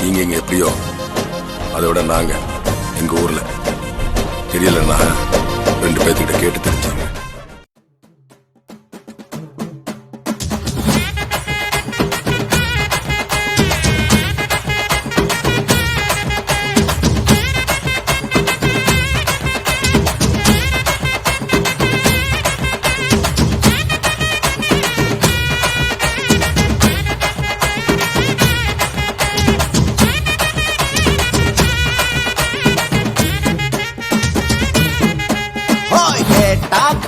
நீங்க இங்க எப்படியோ அதை விட நாங்க எங்க ஊர்ல தெரியலன்னா 2 பேர்த்துக்கிட்ட கேட்டு தெரிஞ்சாங்க.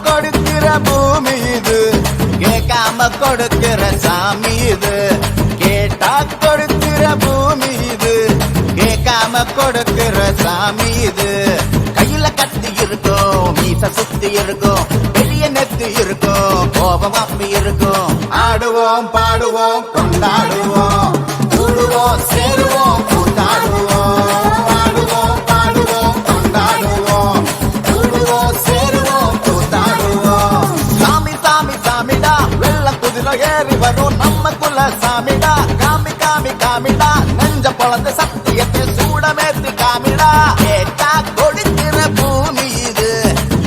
கொடுக்கிற பூமி இது, கேட்காம கொடுக்கிற சாமி இது. கேட்டா கொடுக்கிற பூமி இது, கேட்காம கொடுக்கிற சாமி இது. கையில கத்தி இருக்கும், மீச சுத்தி இருக்கும், பெரிய நெத்தி இருக்கும், கோபம் அப்படி இருக்கும். ஆடுவோம் பாடுவோம் கொண்டாடுவோம், கூடுவோம் சேருவோம் கூத்தாடுவோம். ஆடுவோம் பாடுவோம் கொண்டாடுவோம், கூடுவோம் சேருவோம் கூத்தாடுவோம். சாமி சாமி சாமிடா, வெள்ள குதிரை ஏறி வரும் நம்ம குல சாமிடா. காமி காமி காமிடா, நெஞ்ச பொழந்த சத்தியத்தை சூடமேத்து காமிடா. கேட்டா கொடுக்கிற பூமி இது,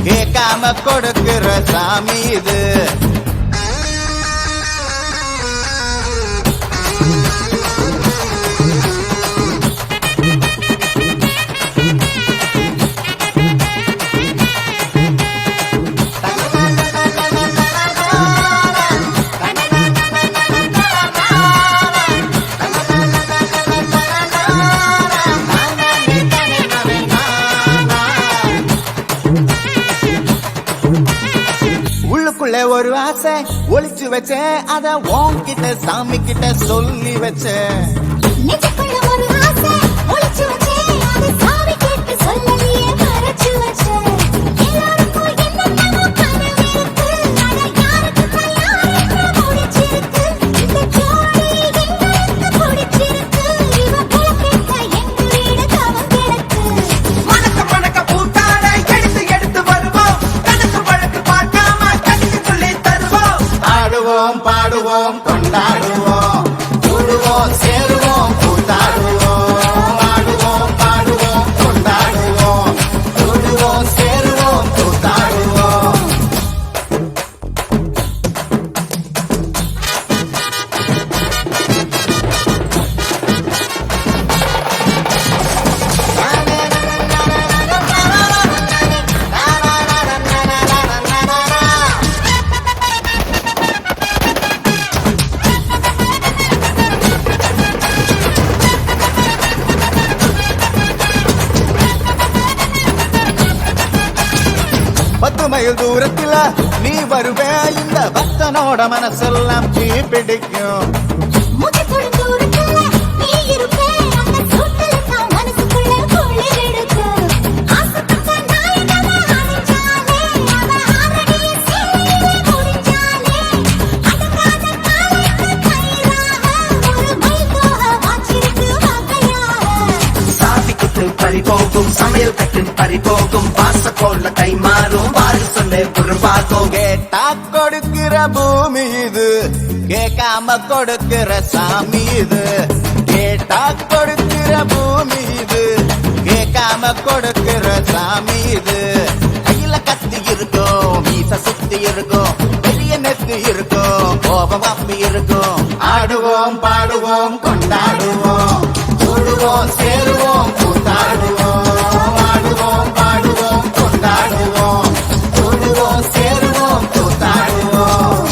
கேட்காம கொடுக்கிற சாமி இது. உள்ளுக்குள்ள ஒரு ஆசை ஒளிச்சு வச்சேன், அத உன்கிட்ட சாமி கிட்ட சொல்லி வச்சேன். நெஞ்சுக்குள்ள ஒரு ஆசை ஒளிச்சு வச்சேன், அத சாமி கிட்ட சொல்லலையே மறைச்சு வச்சேன். எல்லாருக்கும் என்னென்னமோ கனவு இருக்கு, ஆனா யாருக்கு கல்யாணம் முடிச்சிருக்கு. இந்த ஜோடி எங்களுக்கு பிடிச்சிருக்கு, இவ போக்கிட்ட எங்க வீடு தவம் கிடக்கு. மணக்க மணக்க பூத்தாட எடுத்து எடுத்து வருவோம், கணக்கு வழக்கு பார்க்காம கணிக்கு சொல்லி தருவோம். ஆடுவோம் பாடுவோம் கொண்டாடுவோம், கூடுவோம் சேருவோம் கூத்தாடுவோம். ஆடுவோம் பாடுவோம் கொண்டாடுவோம், கூடுவோம் சேருவோம் கூத்தாடுவோம். பத்து மைல் தூரத்துல நீ வருவே, இந்த பக்தனோட மனசெல்லாம் தீ பிடிக்கும். முகத்தோட தூரத்துல நீ இருப்பே, அந்த சூட்டுல தான் மனசுக்குள்ள குளிர் எடுக்கு. ஆசைப்பட்ட நாயகனை அணைச்சாலே, அவ ஆரடிய சேலையிலே முடிஞ்சாலே. அடங்காத காலைக்கு கயிறாக, ஒரு மைல் தோக வாச்சிருக்கு வகையாக. சாதி குத்து பறி போகும், சமையல் கட்டு பறி போகும், வாச கோல கை மாறும், வாரி சொல்ல உருவாகும். கேட்டா கொடுக்கிற பூமி இது, கேட்காம கொடுக்கிற சாமி இது. கேட்டா கொடுக்கிற பூமி இது, கேட்காம கொடுக்கிற சாமி இது. கையில கத்தி இருக்கும், மீச சுத்தி இருக்கும், பெரிய நெத்தி இருக்கும், கோபம் அப்பி இருக்கும். ஆடுவோம் பாடுவோம் கொண்டாடுவோம், கூடுவோம் சேருவோம் கூத்தாடுவோம். ஆடுவோம் பாடுவோம் கொண்டாடுவோம், கூடுவோம் சேருவோம் கூத்தாடுவோம்.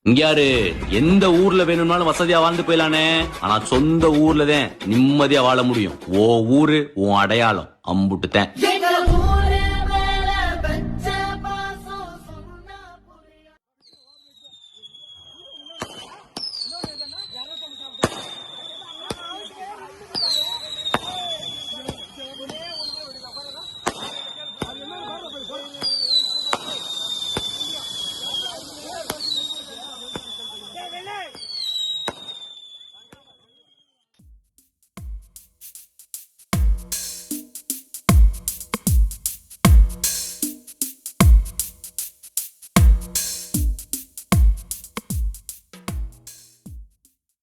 இங்க யாரு எந்த ஊர்ல வேணும்னாலும் வசதியா வாழ்ந்து போயிலானே, ஆனா சொந்த ஊர்ல தான் நிம்மதியா வாழ முடியும். ஓ ஊரு உன் அடையாளம் அம்புட்டுத்தேன்.